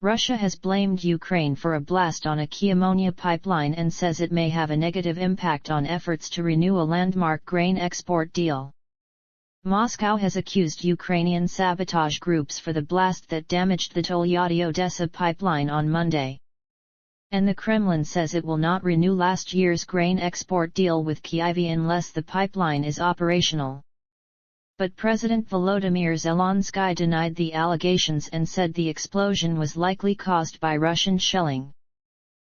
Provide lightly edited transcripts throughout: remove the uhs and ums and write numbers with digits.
Russia has blamed Ukraine for a blast on a key ammonia pipeline and says it may have a negative impact on efforts to renew a landmark grain export deal. Moscow has accused Ukrainian sabotage groups for the blast that damaged the Tolyatti-Odessa pipeline on Monday. And the Kremlin says it will not renew last year's grain export deal with Kyiv unless the pipeline is operational. But President Volodymyr Zelensky denied the allegations and said the explosion was likely caused by Russian shelling.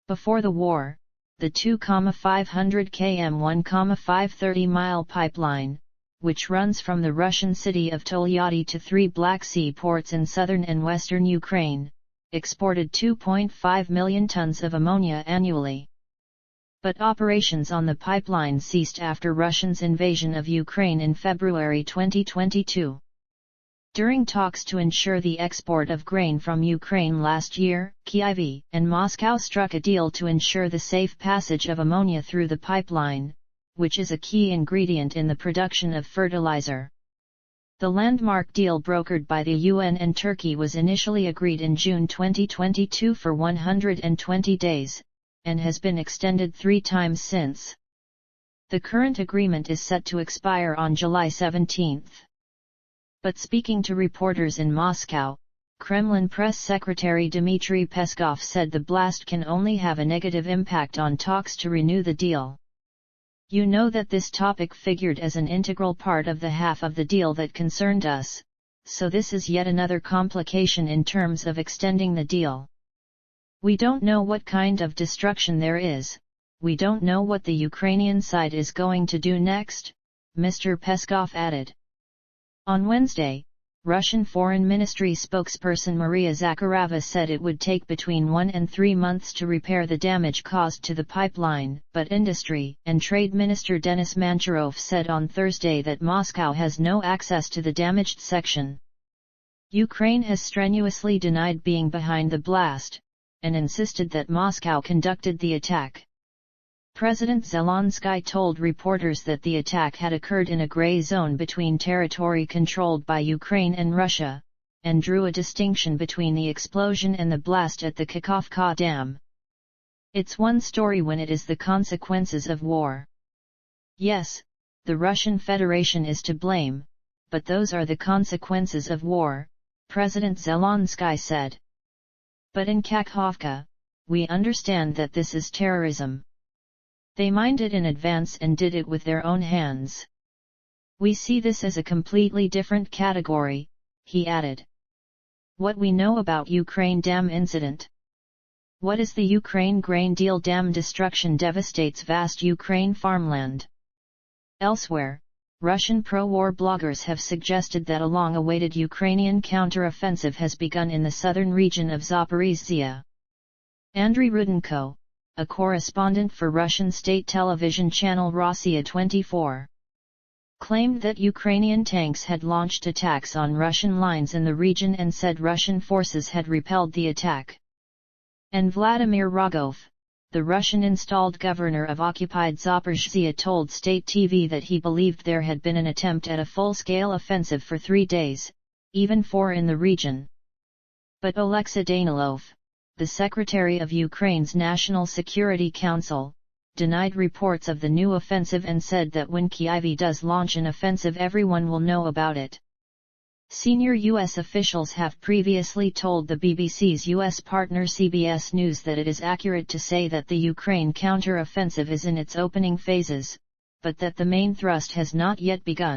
Before the war, the 2,500 km 1,530-mile pipeline, which runs from the Russian city of Tolyatti to 3 Black Sea ports in southern and western Ukraine, exported 2.5 million tons of ammonia annually. But operations on the pipeline ceased after Russia's invasion of Ukraine in February 2022. During talks to ensure the export of grain from Ukraine last year, Kyiv and Moscow struck a deal to ensure the safe passage of ammonia through the pipeline, which is a key ingredient in the production of fertilizer. The landmark deal brokered by the UN and Turkey was initially agreed in June 2022 for 120 days, and has been extended 3 times since. The current agreement is set to expire on July 17. But speaking to reporters in Moscow, Kremlin press secretary Dmitry Peskov said the blast can only have a negative impact on talks to renew the deal. You know that this topic figured as an integral part of the half of the deal that concerned us, so this is yet another complication in terms of extending the deal. We don't know what kind of destruction there is, we don't know what the Ukrainian side is going to do next, Mr. Peskov added. On Wednesday, Russian Foreign Ministry spokesperson Maria Zakharova said it would take between 1 and 3 months to repair the damage caused to the pipeline, but Industry and Trade Minister Denis Manturov said on Thursday that Moscow has no access to the damaged section. Ukraine has strenuously denied being behind the blast, and insisted that Moscow conducted the attack. President Zelensky told reporters that the attack had occurred in a gray zone between territory controlled by Ukraine and Russia, and drew a distinction between the explosion and the blast at the Kakhovka Dam. It's one story when it is the consequences of war. Yes, the Russian Federation is to blame, but those are the consequences of war, President Zelensky said. But in Kakhovka, we understand that this is terrorism. They mined it in advance and did it with their own hands. We see this as a completely different category, he added. What we know about Ukraine dam incident. What is the Ukraine grain deal? Dam destruction devastates vast Ukraine farmland. Elsewhere, Russian pro-war bloggers have suggested that a long-awaited Ukrainian counter-offensive has begun in the southern region of Zaporizhzhia. Andriy Rudenko, a correspondent for Russian state television channel Rossiya 24, claimed that Ukrainian tanks had launched attacks on Russian lines in the region and said Russian forces had repelled the attack. And Vladimir Rogov, the Russian-installed governor of occupied Zaporizhzhia, told state TV that he believed there had been an attempt at a full-scale offensive for 3 days, even 4 in the region. But Oleksiy Danilov, the secretary of Ukraine's National Security Council, denied reports of the new offensive and said that when Kyiv does launch an offensive everyone will know about it. Senior U.S. officials have previously told the BBC's U.S. partner CBS News that it is accurate to say that the Ukraine counter-offensive is in its opening phases, but that the main thrust has not yet begun.